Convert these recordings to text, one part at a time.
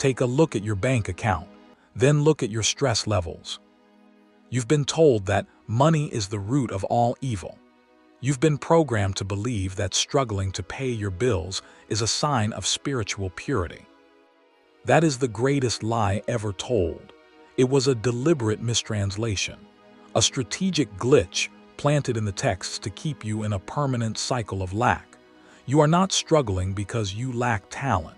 Take a look at your bank account, then look at your stress levels. You've been told that money is the root of all evil. You've been programmed to believe that struggling to pay your bills is a sign of spiritual purity. That is the greatest lie ever told. It was a deliberate mistranslation, a strategic glitch planted in the texts to keep you in a permanent cycle of lack. You are not struggling because you lack talent.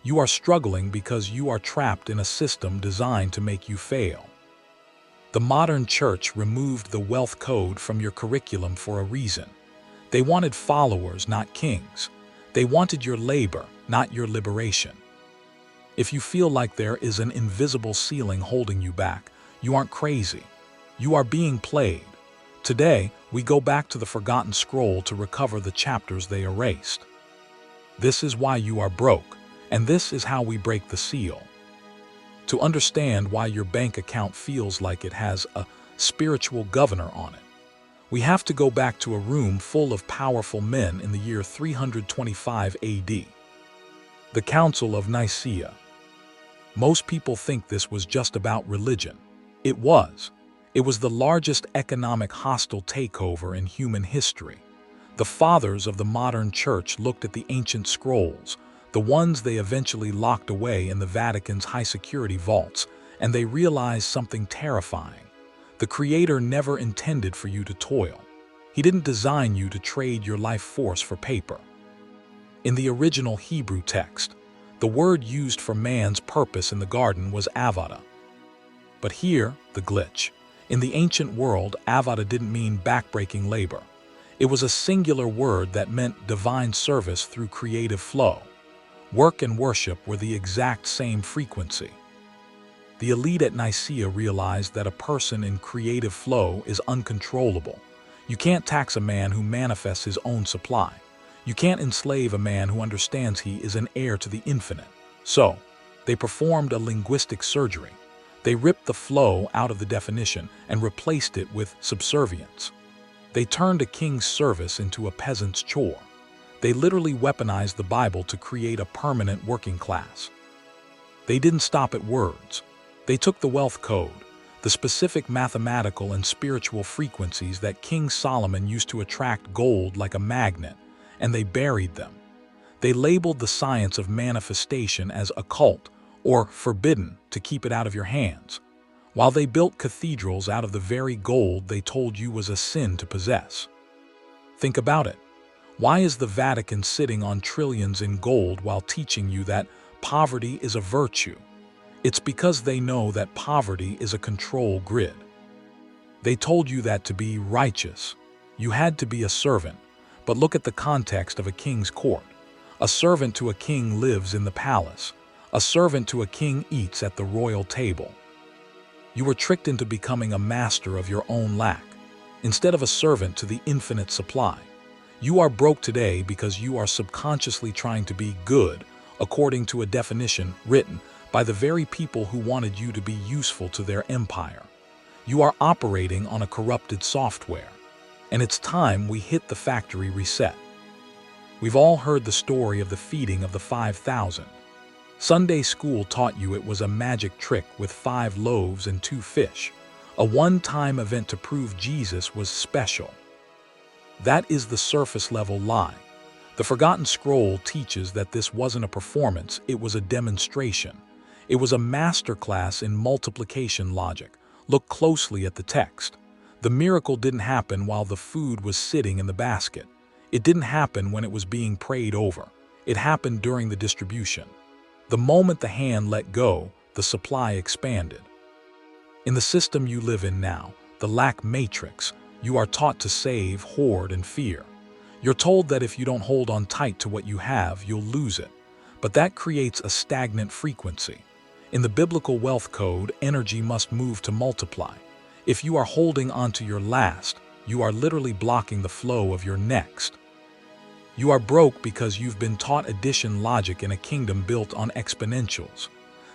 You are struggling because you are trapped in a system designed to make you fail. The modern church removed the wealth code from your curriculum for a reason. They wanted followers, not kings. They wanted your labor, not your liberation. If you feel like there is an invisible ceiling holding you back, you aren't crazy. You are being played. Today, we go back to the forgotten scroll to recover the chapters they erased. This is why you are broke, and this is how we break the seal. To understand why your bank account feels like it has a spiritual governor on it, we have to go back to a room full of powerful men in the year 325 AD. The Council of Nicaea. Most people think this was just about religion. It was. It was the largest economic hostile takeover in human history. The fathers of the modern church looked at the ancient scrolls, the ones they eventually locked away in the Vatican's high-security vaults, and they realized something terrifying. The Creator never intended for you to toil. He didn't design you to trade your life force for paper. In the original Hebrew text, the word used for man's purpose in the garden was avada. But here, the glitch. In the ancient world, avada didn't mean backbreaking labor. It was a singular word that meant divine service through creative flow. Work and worship were the exact same frequency. The elite at Nicaea realized that a person in creative flow is uncontrollable. You can't tax a man who manifests his own supply. You can't enslave a man who understands he is an heir to the infinite. So, they performed a linguistic surgery. They ripped the flow out of the definition and replaced it with subservience. They turned a king's service into a peasant's chore. They literally weaponized the Bible to create a permanent working class. They didn't stop at words. They took the wealth code, the specific mathematical and spiritual frequencies that King Solomon used to attract gold like a magnet, and they buried them. They labeled the science of manifestation as occult or forbidden to keep it out of your hands, while they built cathedrals out of the very gold they told you was a sin to possess. Think about it. Why is the Vatican sitting on trillions in gold while teaching you that poverty is a virtue? It's because they know that poverty is a control grid. They told you that to be righteous, you had to be a servant, but look at the context of a king's court. A servant to a king lives in the palace. A servant to a king eats at the royal table. You were tricked into becoming a master of your own lack, instead of a servant to the infinite supply. You are broke today because you are subconsciously trying to be good, according to a definition written by the very people who wanted you to be useful to their empire. You are operating on a corrupted software, and it's time we hit the factory reset. We've all heard the story of the feeding of the 5,000. Sunday school taught you it was a magic trick with 5 loaves and 2 fish, a one-time event to prove Jesus was special. That is the surface-level lie. The Forgotten Scroll teaches that this wasn't a performance, it was a demonstration. It was a masterclass in multiplication logic. Look closely at the text. The miracle didn't happen while the food was sitting in the basket. It didn't happen when it was being prayed over. It happened during the distribution. The moment the hand let go, the supply expanded. In the system you live in now, the lack matrix, you are taught to save, hoard, and fear. You're told that if you don't hold on tight to what you have, you'll lose it. But that creates a stagnant frequency. In the biblical wealth code, energy must move to multiply. If you are holding onto your last, you are literally blocking the flow of your next. You are broke because you've been taught addition logic in a kingdom built on exponentials.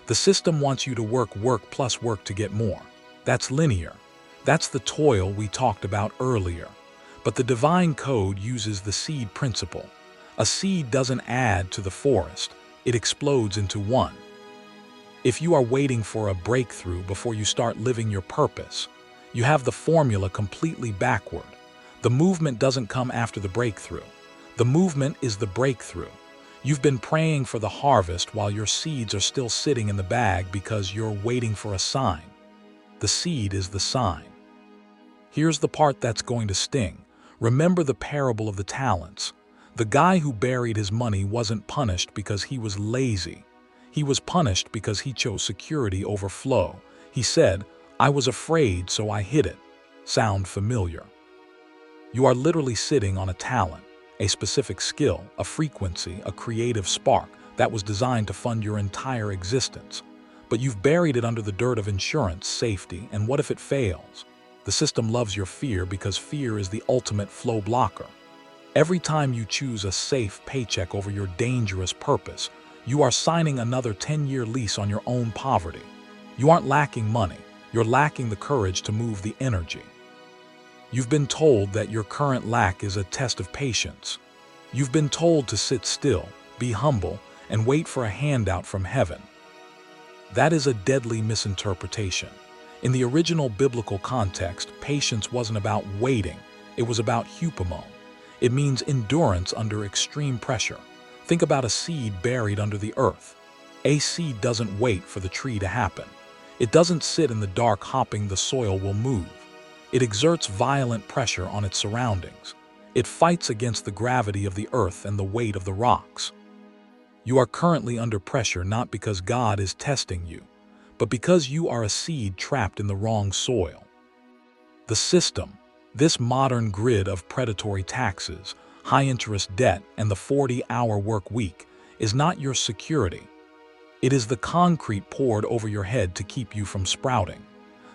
The system wants you to work plus work to get more. That's linear. That's the toil we talked about earlier. But the divine code uses the seed principle. A seed doesn't add to the forest, it explodes into one. If you are waiting for a breakthrough before you start living your purpose, you have the formula completely backward. The movement doesn't come after the breakthrough. The movement is the breakthrough. You've been praying for the harvest while your seeds are still sitting in the bag because you're waiting for a sign. The seed is the sign. Here's the part that's going to sting. Remember the parable of the talents. The guy who buried his money wasn't punished because he was lazy. He was punished because he chose security over flow. He said, "I was afraid, so I hid it." Sound familiar? You are literally sitting on a talent, a specific skill, a frequency, a creative spark that was designed to fund your entire existence. But you've buried it under the dirt of insurance, safety, and what if it fails? The system loves your fear because fear is the ultimate flow blocker. Every time you choose a safe paycheck over your dangerous purpose, you are signing another 10-year lease on your own poverty. You aren't lacking money, you're lacking the courage to move the energy. You've been told that your current lack is a test of patience. You've been told to sit still, be humble, and wait for a handout from heaven. That is a deadly misinterpretation. In the original biblical context, patience wasn't about waiting, it was about hupomone. It means endurance under extreme pressure. Think about a seed buried under the earth. A seed doesn't wait for the tree to happen. It doesn't sit in the dark hoping the soil will move. It exerts violent pressure on its surroundings. It fights against the gravity of the earth and the weight of the rocks. You are currently under pressure not because God is testing you, but because you are a seed trapped in the wrong soil. The system, this modern grid of predatory taxes, high-interest debt, and the 40-hour work week, is not your security. It is the concrete poured over your head to keep you from sprouting.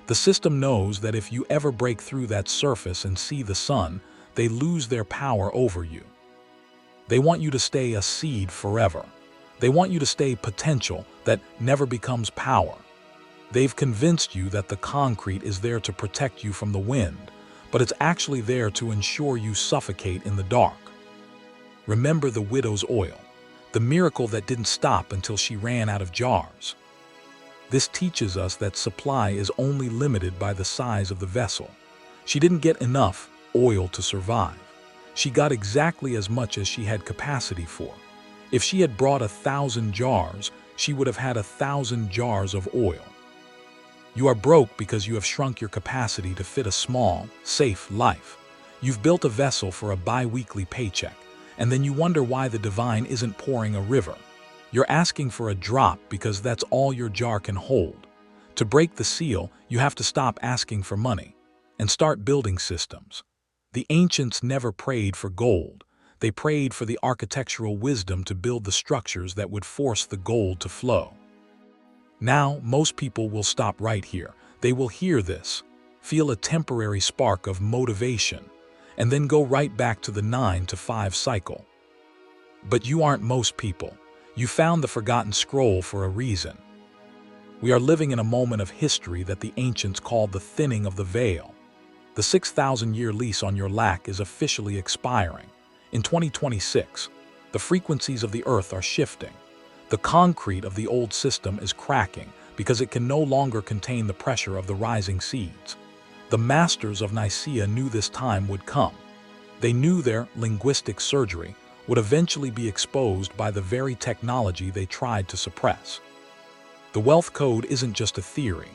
The system knows that if you ever break through that surface and see the sun, they lose their power over you. They want you to stay a seed forever. They want you to stay potential that never becomes power. They've convinced you that the concrete is there to protect you from the wind, but it's actually there to ensure you suffocate in the dark. Remember the widow's oil, the miracle that didn't stop until she ran out of jars. This teaches us that supply is only limited by the size of the vessel. She didn't get enough oil to survive. She got exactly as much as she had capacity for. If she had brought 1,000 jars, she would have had 1,000 jars of oil. You are broke because you have shrunk your capacity to fit a small, safe life. You've built a vessel for a bi-weekly paycheck, and then you wonder why the divine isn't pouring a river. You're asking for a drop because that's all your jar can hold. To break the seal, you have to stop asking for money and start building systems. The ancients never prayed for gold. They prayed for the architectural wisdom to build the structures that would force the gold to flow. Now, most people will stop right here. They will hear this, feel a temporary spark of motivation, and then go right back to the 9-to-5 cycle. But you aren't most people. You found the forgotten scroll for a reason. We are living in a moment of history that the ancients called the thinning of the veil. The 6,000-year lease on your lack is officially expiring. In 2026, the frequencies of the earth are shifting. The concrete of the old system is cracking because it can no longer contain the pressure of the rising seeds. The masters of Nicaea knew this time would come. They knew their linguistic surgery would eventually be exposed by the very technology they tried to suppress. The wealth code isn't just a theory,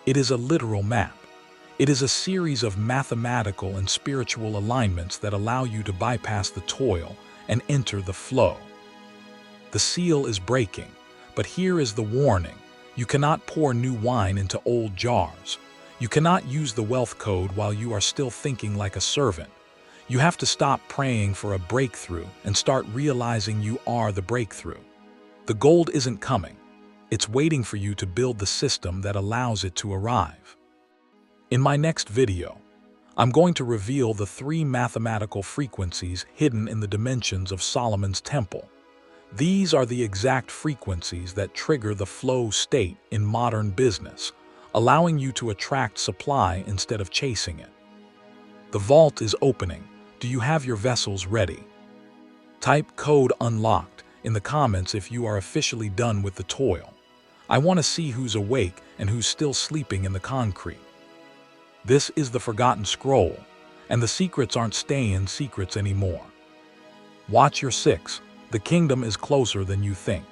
it is a literal map. It is a series of mathematical and spiritual alignments that allow you to bypass the toil and enter the flow. The seal is breaking, but here is the warning. You cannot pour new wine into old jars. You cannot use the wealth code while you are still thinking like a servant. You have to stop praying for a breakthrough and start realizing you are the breakthrough. The gold isn't coming. It's waiting for you to build the system that allows it to arrive. In my next video, I'm going to reveal the 3 mathematical frequencies hidden in the dimensions of Solomon's temple. These are the exact frequencies that trigger the flow state in modern business, allowing you to attract supply instead of chasing it. The vault is opening. Do you have your vessels ready? Type code UNLOCKED in the comments if you are officially done with the toil. I want to see who's awake and who's still sleeping in the concrete. This is the Forgotten Scroll, and the secrets aren't staying secrets anymore. Watch your six. The kingdom is closer than you think.